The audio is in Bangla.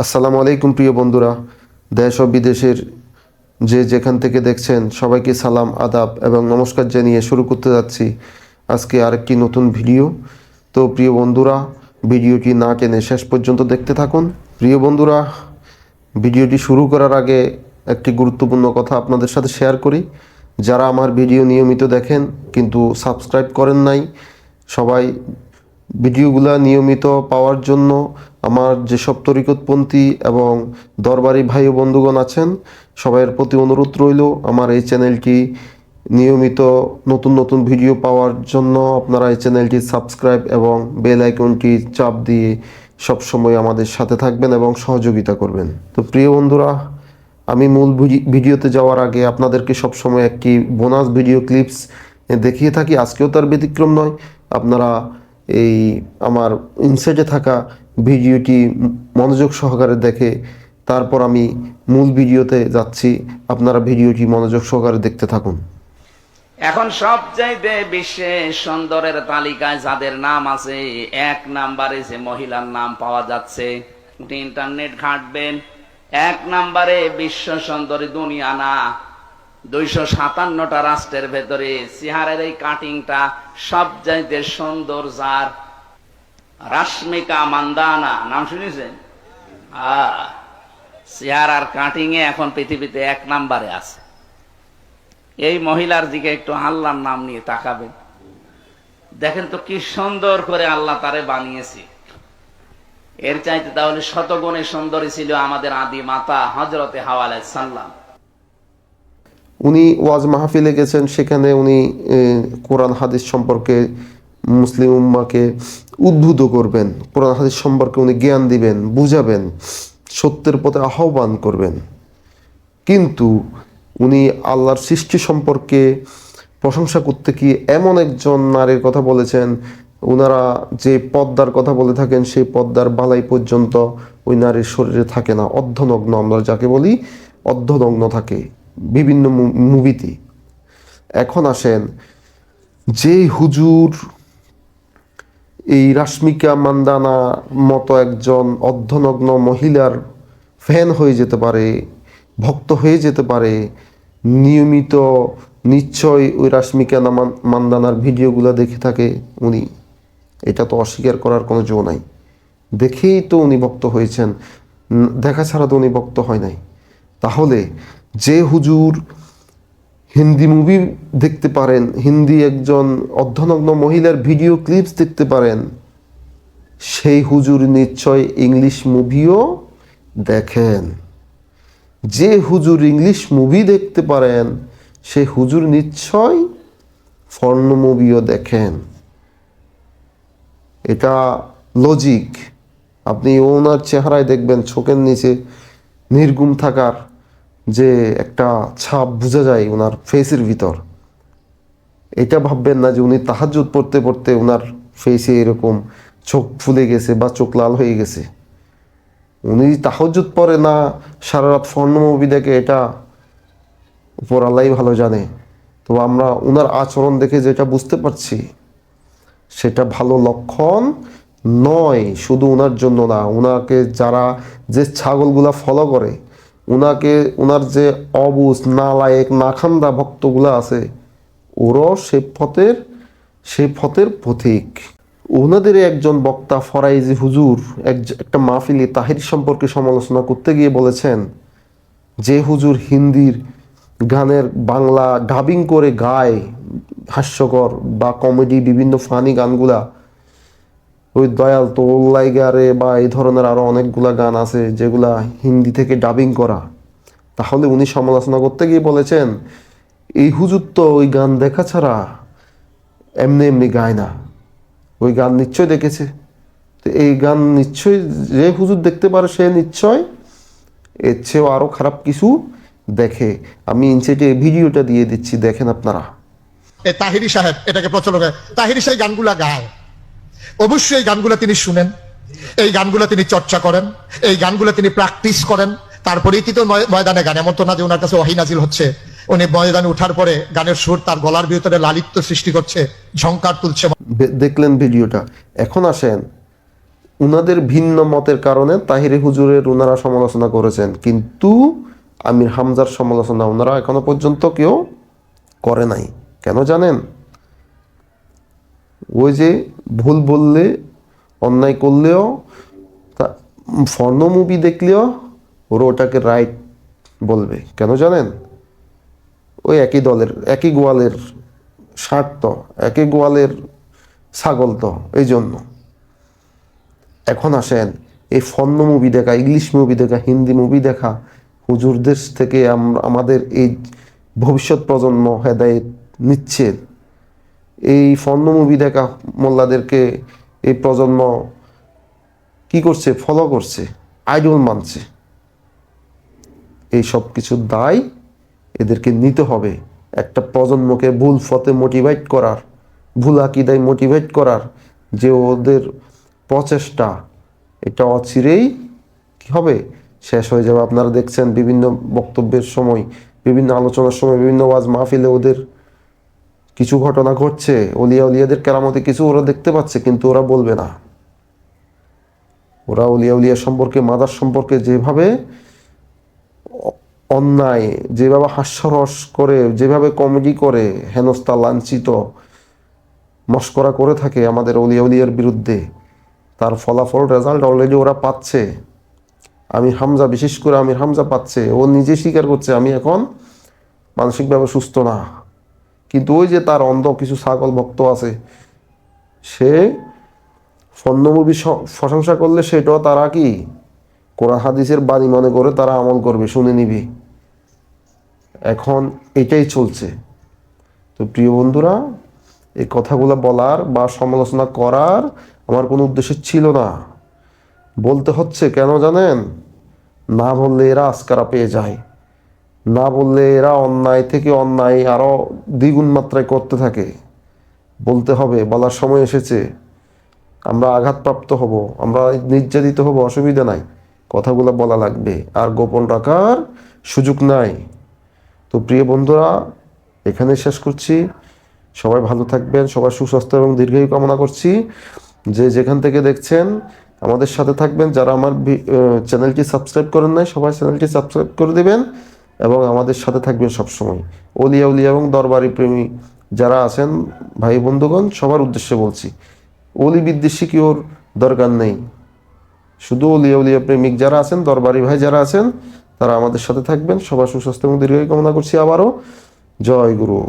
আসসালামু আলাইকুম প্রিয় বন্ধুরা, দেশ ও বিদেশের যে যেখান থেকে দেখছেন সবাইকে সালাম, আদাব এবং নমস্কার জানিয়ে শুরু করতে যাচ্ছি আজকে আরেকটি নতুন ভিডিও। তো প্রিয় বন্ধুরা, ভিডিওটি না টেনে শেষ পর্যন্ত দেখতে থাকুন। প্রিয় বন্ধুরা, ভিডিওটি শুরু করার আগে একটি গুরুত্বপূর্ণ কথা আপনাদের সাথে শেয়ার করি। যারা আমার ভিডিও নিয়মিত দেখেন কিন্তু সাবস্ক্রাইব করেন নাই, সবাই ভিডিওগুলো নিয়মিত পাওয়ার জন্য আমার যেসব তরিকতপন্থী এবং দরবারি ভাই ও বন্ধুগণ আছেন সবাইয়ের প্রতি অনুরোধ রইল, আমার এই চ্যানেলটি নিয়মিত নতুন নতুন ভিডিও পাওয়ার জন্য আপনারা এই চ্যানেলটি সাবস্ক্রাইব এবং বেল আইকনটি চাপ দিয়ে সবসময় আমাদের সাথে থাকবেন এবং সহযোগিতা করবেন। তো প্রিয় বন্ধুরা, আমি মূল ভিডিওতে যাওয়ার আগে আপনাদেরকে সবসময় একটি বোনাস ভিডিও ক্লিপস দেখিয়ে থাকি। আজকেও তার ব্যতিক্রম নয়। আপনারা এই আমার ইনসাইটে থাকা ভিডিওটি মনোযোগ সহকারে দেখে তারপর আমি মূল ভিডিওতে যাচ্ছি। আপনারা ভিডিওটি মনোযোগ সহকারে দেখতে থাকুন। এখন সবচাইতে বিশ্বে সুন্দরের তালিকায় যাদের নাম আছে, এক নাম্বারে যে মহিলার নাম পাওয়া যাচ্ছে, ইন্টারনেট ঘাঁটবেন, এক নাম্বারে বিশ্ব সুন্দরী দুনিয়া না, 257টা রাষ্ট্রের ভেতরে চেহারের এই কাটিংটা সবচাইতে সুন্দর যার, রাশ্মিকা মান্দানা নাম শুনেছেন? চেহারার কাটিং এ এখন পৃথিবীতে এক নাম্বারে আছে। এই মহিলার দিকে একটু আল্লাহর নাম নিয়ে তাকাবেন, দেখেন তো কি সুন্দর করে আল্লাহ তারে বানিয়েছে। এর চাইতে তাহলে শতগুণে সুন্দরী ছিল আমাদের আদি মাতা হযরতে হাওয়া আলাইহিস সালাম। উনি ওয়াজ মাহফিলে গেছেন, সেখানে উনি কোরআন হাদিস সম্পর্কে মুসলিম উম্মাকে উদ্বুদ্ধ করবেন, কোরআন হাদিস সম্পর্কে উনি জ্ঞান দিবেন, বুঝাবেন, সত্যের পথে আহ্বান করবেন। কিন্তু উনি আল্লাহর সৃষ্টি সম্পর্কে প্রশংসা করতে গিয়ে এমন একজন নারীর কথা বলেছেন, ওনারা যে পদ্মার কথা বলে থাকেন সেই পদ্মার বালাই পর্যন্ত ওই নারীর শরীরে থাকে না, অর্ধনগ্ন, আমরা যাকে বলি অর্ধনগ্ন থাকে বিভিন্ন মুভিতে। এখন আসেন, যে হুজুর এই রাশ্মিকা মান্দানা মতো একজন অর্ধনগ্ন মহিলার ফ্যান হয়ে যেতে পারে, ভক্ত হয়ে যেতে পারে, নিয়মিত নিশ্চয় ওই রাশ্মিকা মান্দানার ভিডিওগুলো দেখে থাকে উনি, এটা তো অস্বীকার করার কোনো জো নাই। দেখেই তো উনি ভক্ত হয়েছেন, দেখা ছাড়া তো উনি ভক্ত হয় নাই। তাহলে যে হুজুর হিন্দি মুভি দেখতে পারেন, হিন্দি একজন অর্ধনগ্ন মহিলার ভিডিও ক্লিপস দেখতে পারেন, সেই হুজুর নিশ্চয় ইংলিশ মুভিও দেখেন। যে হুজুর ইংলিশ মুভি দেখতে পারেন সেই হুজুর নিশ্চয় ফর্ন মুভিও দেখেন। এটা লজিক। আপনি ওনার চেহারায় দেখবেন চোখের নিচে নির্গুম থাকার যে একটা ছাপ বোঝা যায় ওনার ফেসের ভিতর। এটা ভাববেন না যে উনি তাহাজ্জুদ পড়তে পড়তে ওনার ফেসে এরকম চোখ ফুলে গেছে বা চোখ লাল হয়ে গেছে। উনি তাহাজ্জুদ পড়ে না, সারা রাত ফর্ন মুভি দেখে, এটা উপর আল্লাহই ভালো জানে। তো আমরা ওনার আচরণ দেখে যেটা বুঝতে পারছি সেটা ভালো লক্ষণ নয়। শুধু ওনার জন্য না, ওনাকে যারা যে ছাগলগুলা ফলো করে, ওনার যে অবুজ নালায়েক নাখান্দা ভক্তগুলা আছে, ওরাও সে পথের পথিক। ওনাদের একজন বক্তা ফরাইজি হুজুর একটা মাহফিলে তাহির সম্পর্কে সমালোচনা করতে গিয়ে বলেছেন, যে হুজুর হিন্দির গানের বাংলা ডাবিং করে গায়, হাস্যকর বা কমেডি বিভিন্ন ফানি গানগুলা, ওই দয়াল তো লাইগারে বা এই ধরনের আরো অনেকগুলা গান আছে যেগুলা হিন্দি থেকে ডাবিং করা, তাহলে উনি সমালোচনা করতে গিয়ে বলেছেন, এই হুজুর তো ওই গান দেখা ছাড়া এমনি এমনি গায় না, ওই গান নিশ্চয় দেখেছে। তো এই গান নিশ্চয় যে হুজুর দেখতে পারে সে নিশ্চয় এর চেয়েও আরো খারাপ কিছু দেখে। আমি ইনসাইটে ভিডিওটা দিয়ে দিচ্ছি, দেখেন আপনারা। তাহিরি সাহেব এটাকে প্রচলন, তাহিরি সাহেব গানগুলা গায়, অবশ্যই এই গানগুলা তিনি শুনেন, এই গানগুলা তিনি চর্চা করেন, এই গানগুলা তিনি প্র্যাকটিস করেন, তারপরেই কি তো ময়দানে গান। এমন তো না যে ওনার কাছে ওহী নাজিল হচ্ছে, উনি ময়দানে ওঠার পরে গানের সুর তার গলার ভিতরে লালিত্য সৃষ্টি করছে, ঝংকার তুলছে। দেখলেন ভিডিওটা। এখন আসেন, উনাদের ভিন্ন মতের কারণে তাহিরি হুজুরের ওনারা সমালোচনা করেছেন, কিন্তু আমির হামজার সমালোচনা ওনারা এখনো পর্যন্ত কেউ করে নাই। কেন জানেন? ওই যে ভুল বললে, অন্যায় করলেও, ফর্ণ মুভি দেখলেও ওরা ওটাকে রাইট বলবে। কেন জানেন? ওই একই দলের, একই গোয়ালের ষাট তো, একই গোয়ালের ছাগল তো, এই জন্য। এখন আসেন, এই ফর্ণ মুভি দেখা, ইংলিশ মুভি দেখা, হিন্দি মুভি দেখা হুজুরদের থেকে আমাদের এই ভবিষ্যৎ প্রজন্ম হেদায়েত নিচ্ছে। এই ফর্ণ মুভি দেখা মোল্লাদেরকে এই প্রজন্ম কি করছে? ফলো করছে, আইডল মানছে। এই সব কিছুর দায় এদেরকে নিতে হবে। একটা প্রজন্মকে ভুল পথে মোটিভেট করার, ভুল আকিদায় মোটিভেট করার যে ওদের প্রচেষ্টা, এটা অচিরেই কি হবে? শেষ হয়ে যাবে। আপনারা দেখছেন বিভিন্ন বক্তব্যের সময়, বিভিন্ন আলোচনার সময়, বিভিন্ন ওয়াজ মাহফিলে ওদের কিছু ঘটনা ঘটছে, অলিয়া উলিয়াদের কেরামতে কিছু ওরা দেখতে পাচ্ছে, কিন্তু ওরা বলবে না। ওরা অলিয়া উলিয়া সম্পর্কে, মাদার সম্পর্কে যেভাবে অন্যায়, যেভাবে হাস্যরস করে, যেভাবে কমেডি করে, হেনস্থা, লাঞ্ছিত, মস্করা করে থাকে আমাদের অলিয়া উলিয়ার বিরুদ্ধে, তার ফলাফল, রেজাল্ট অলরেডি ওরা পাচ্ছে। আমির হামজা, বিশেষ করে আমির হামজা পাচ্ছে। ও নিজে স্বীকার করছে, আমি এখন মানসিকভাবে সুস্থ না। কিন্তু ওই যে তার অন্ধ কিছু ছাগল ভক্ত আছে, সে ফর্ণ মুভি প্রশংসা করলে সেটাও তারা কি কোরআন হাদিসের বাণী মনে করে তারা আমল করবে, শুনে নিবি। এখন এটাই চলছে। তো প্রিয় বন্ধুরা, এই কথাগুলো বলার বা সমালোচনা করার আমার কোনো উদ্দেশ্য ছিল না। বলতে হচ্ছে কেন জানেন? না বললে এরা আস্কারা পেয়ে যায়, না বললে এরা অন্যায় থেকে অন্যায় আরো দ্বিগুণ মাত্রায় করতে থাকে। বলতে হবে, বলার সময় এসেছে। আমরা আঘাতপ্রাপ্ত হব, আমরা নির্যাতিত হব, অসুবিধা নাই, কথাগুলো বলা লাগবে, আর গোপন রাখার সুযোগ নাই। তো প্রিয় বন্ধুরা, এখানে শেষ করছি। সবাই ভালো থাকবেন, সবার সুস্বাস্থ্য এবং দীর্ঘায়ু কামনা করছি। যে যেখান থেকে দেখছেন আমাদের সাথে থাকবেন। যারা আমার চ্যানেলটি সাবস্ক্রাইব করেন নাই, সবাই চ্যানেলটি সাবস্ক্রাইব করে দেবেন এবং আমাদের সাথে থাকবেন সবসময়। অলিয়া উলিয়া এবং দরবারি প্রেমী যারা আছেন ভাই বন্ধুগণ, সবার উদ্দেশ্যে বলছি, অলি বিদ্বেষী কি ওর দরকার নেই। শুধু অলিয়া উলিয়া প্রেমিক যারা আছেন, দরবারি ভাই যারা আছেন, তারা আমাদের সাথে থাকবেন। সবার সুস্বাস্থ্য এবং দীর্ঘায়ু কামনা করছি। আবারও জয় গুরু।